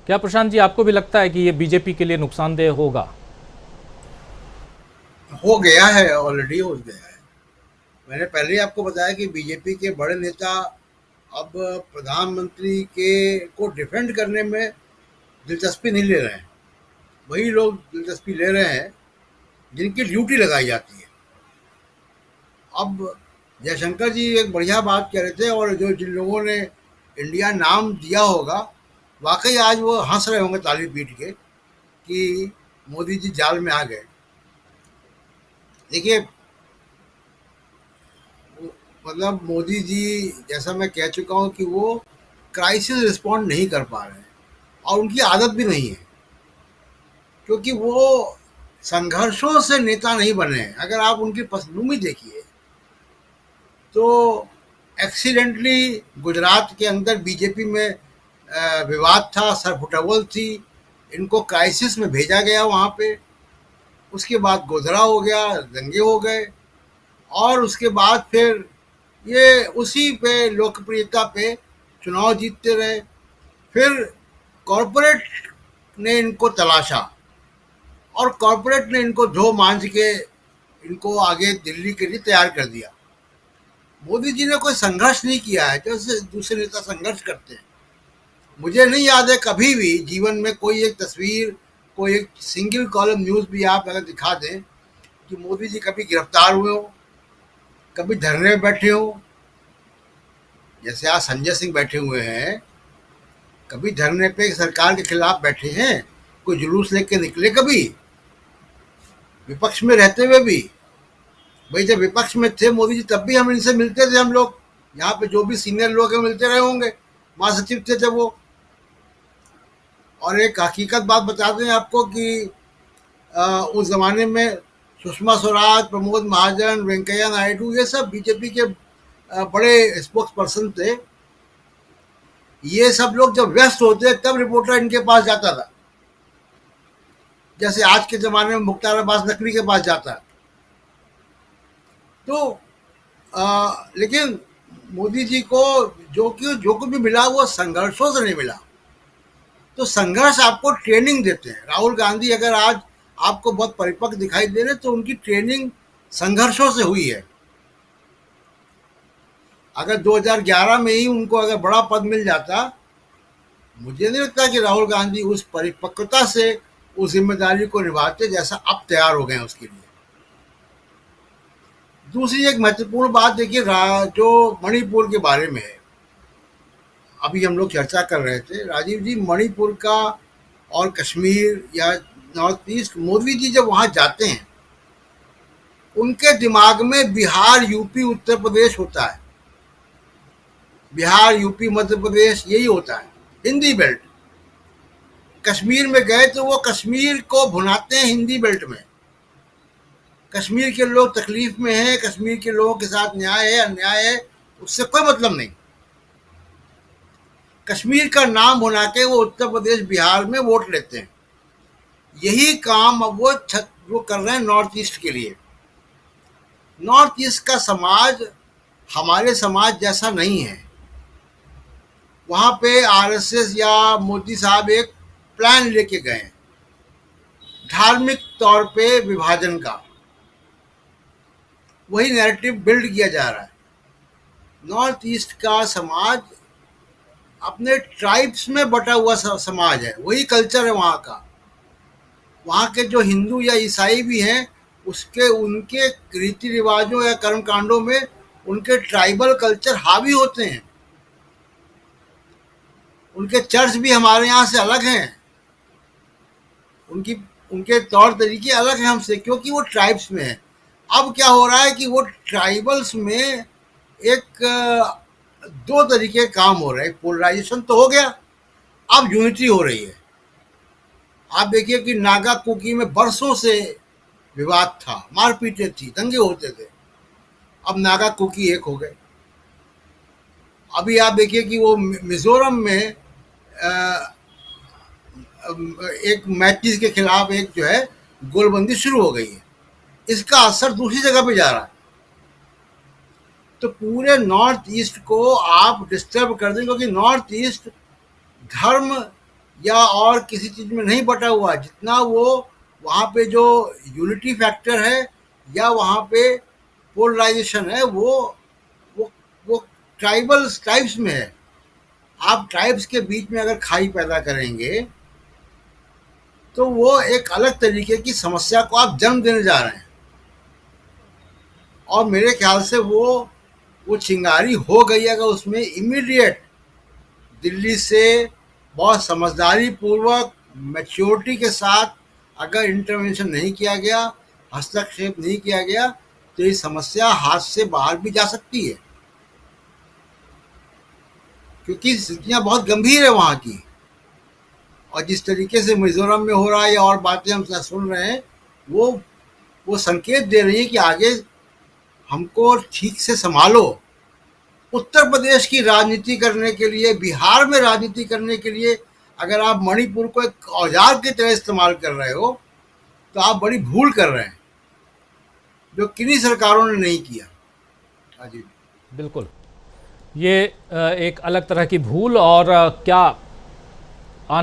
क्या प्रशांत जी आपको भी लगता है कि ये बीजेपी के लिए नुकसानदेह होगा? हो गया है, ऑलरेडी हो गया है। मैंने पहले ही आपको बताया कि बीजेपी के बड़े नेता अब प्रधानमंत्री के को डिफेंड करने में दिलचस्पी नहीं ले रहे हैं। वही लोग दिलचस्पी ले रहे हैं जिनकी ड्यूटी लगाई जाती है। अब जयशंकर जी एक बढ़िया बात कह रहे थे, और जो जिन लोगों ने इंडिया नाम दिया होगा, वाकई आज वो हंस रहे होंगे ताली पीट के कि मोदी जी जाल में आ गए। देखिए, मतलब मोदी जी, जैसा मैं कह चुका हूँ कि वो क्राइसिस रिस्पॉन्ड नहीं कर पा रहे हैं, और उनकी आदत भी नहीं है, क्योंकि वो संघर्षों से नेता नहीं बने हैं। अगर आप उनकी पसंदूमी देखिए तो एक्सीडेंटली गुजरात के अंदर बीजेपी में विवाद था, सरफुटबल थी, इनको क्राइसिस में भेजा गया वहाँ पे। उसके बाद गोधरा हो गया, दंगे हो गए, और उसके बाद फिर ये उसी पे लोकप्रियता पे चुनाव जीतते रहे। फिर कॉरपोरेट ने इनको तलाशा, और कॉरपोरेट ने इनको धो मांझ के इनको आगे दिल्ली के लिए तैयार कर दिया। मोदी जी ने कोई संघर्ष नहीं किया है जैसे दूसरे नेता संघर्ष करते हैं। मुझे नहीं याद है कभी भी जीवन में कोई एक तस्वीर, कोई एक सिंगल कॉलम न्यूज भी आप अगर दिखा दें कि मोदी जी कभी गिरफ्तार हुए हो, कभी धरने में बैठे हो, जैसे आज संजय सिंह बैठे हुए हैं, कभी धरने पे सरकार के खिलाफ बैठे हैं, कोई जुलूस लेके निकले कभी, विपक्ष में रहते हुए भी। भाई जब विपक्ष में थे मोदी जी तब भी हम इनसे मिलते थे, हम लोग यहाँ पे जो भी सीनियर लोग हैं मिलते रहे होंगे, महासचिव थे जब वो। और एक हकीकत बात बता दें आपको कि उस जमाने में सुषमा स्वराज, प्रमोद महाजन, वेंकैया नायडू, ये सब बीजेपी के बड़े स्पोक्स पर्सन थे। ये सब लोग जब व्यस्त होते तब रिपोर्टर इनके पास जाता था, जैसे आज के ज़माने में मुख्तार अब्बास नकवी के पास जाता है। तो लेकिन मोदी जी को जो कुछ भी मिला वो संघर्षों से नहीं मिला। तो संघर्ष आपको ट्रेनिंग देते हैं। राहुल गांधी अगर आज आपको बहुत परिपक्व दिखाई दे रहे तो उनकी ट्रेनिंग संघर्षों से हुई है। अगर 2011 में ही उनको अगर बड़ा पद मिल जाता, मुझे नहीं लगता कि राहुल गांधी उस परिपक्वता से उस जिम्मेदारी को निभाते जैसा अब तैयार हो गए हैं उसके लिए। दूसरी एक महत्वपूर्ण बात देखिए, जो मणिपुर के बारे में है, अभी हम लोग चर्चा कर रहे थे राजीव जी, मणिपुर का और कश्मीर या नॉर्थ ईस्ट, मोदी जी जब वहाँ जाते हैं उनके दिमाग में बिहार, यूपी, उत्तर प्रदेश होता है। बिहार, यूपी, मध्य प्रदेश यही होता है, हिंदी बेल्ट। कश्मीर में गए तो वो कश्मीर को भुनाते हैं हिंदी बेल्ट में। कश्मीर के लोग तकलीफ में हैं, कश्मीर के लोगों के साथ न्याय है अन्याय है, उससे कोई मतलब नहीं। कश्मीर का नाम बना के वो उत्तर प्रदेश, बिहार में वोट लेते हैं। यही काम अब वो कर रहे हैं नॉर्थ ईस्ट के लिए। नॉर्थ ईस्ट का समाज हमारे समाज जैसा नहीं है। वहाँ पे आरएसएस या मोदी साहब एक प्लान लेके गए हैं धार्मिक तौर पे विभाजन का। वही नैरेटिव बिल्ड किया जा रहा है। नॉर्थ ईस्ट का समाज अपने ट्राइब्स में बटा हुआ समाज है, वही कल्चर है वहाँ का। वहाँ के जो हिंदू या ईसाई भी हैं, उसके उनके रीति रिवाजों या कर्म कांडों में उनके ट्राइबल कल्चर हावी होते हैं। उनके चर्च भी हमारे यहाँ से अलग हैं, उनकी उनके तौर तरीके अलग हैं हमसे, क्योंकि वो ट्राइब्स में है। अब क्या हो रहा है कि वो ट्राइबल्स में एक दो तरीके काम हो रहे हैं। पोलराइजेशन तो हो गया, अब यूनिटी हो रही है। आप देखिए कि नागा कुकी में बरसों से विवाद था, मारपीटें थी, दंगे होते थे। अब नागा कुकी एक हो गए। अभी आप देखिए कि वो मिजोरम में एक मैचिस के खिलाफ एक जो है गोलबंदी शुरू हो गई है। इसका असर दूसरी जगह पे जा रहा है। तो पूरे नॉर्थ ईस्ट को आप डिस्टर्ब कर दें, क्योंकि नॉर्थ ईस्ट धर्म या और किसी चीज में नहीं बटा हुआ, जितना वो वहाँ पे जो यूनिटी फैक्टर है या वहाँ पे पोलराइजेशन है, वो वो ट्राइब्स में है। आप ट्राइब्स के बीच में अगर खाई पैदा करेंगे तो वो एक अलग तरीके की समस्या को आप जन्म देने जा रहे हैं। और मेरे ख्याल से वो चिंगारी हो गई अगर उसमें इमीडिएट दिल्ली से बहुत समझदारी पूर्वक मैच्योरिटी के साथ अगर इंटरवेंशन नहीं किया गया, हस्तक्षेप नहीं किया गया, तो ये समस्या हाथ से बाहर भी जा सकती है, क्योंकि स्थितियां बहुत गंभीर है वहाँ की। और जिस तरीके से मिजोरम में हो रहा है या और बातें हम सुन रहे हैं, वो वो संकेत दे रही है कि आगे हमको ठीक से संभालो। उत्तर प्रदेश की राजनीति करने के लिए, बिहार में राजनीति करने के लिए अगर आप मणिपुर को एक औजार की तरह इस्तेमाल कर रहे हो तो आप बड़ी भूल कर रहे हैं, जो किन्हीं सरकारों ने नहीं किया। हाँ जी, बिल्कुल, ये एक अलग तरह की भूल और क्या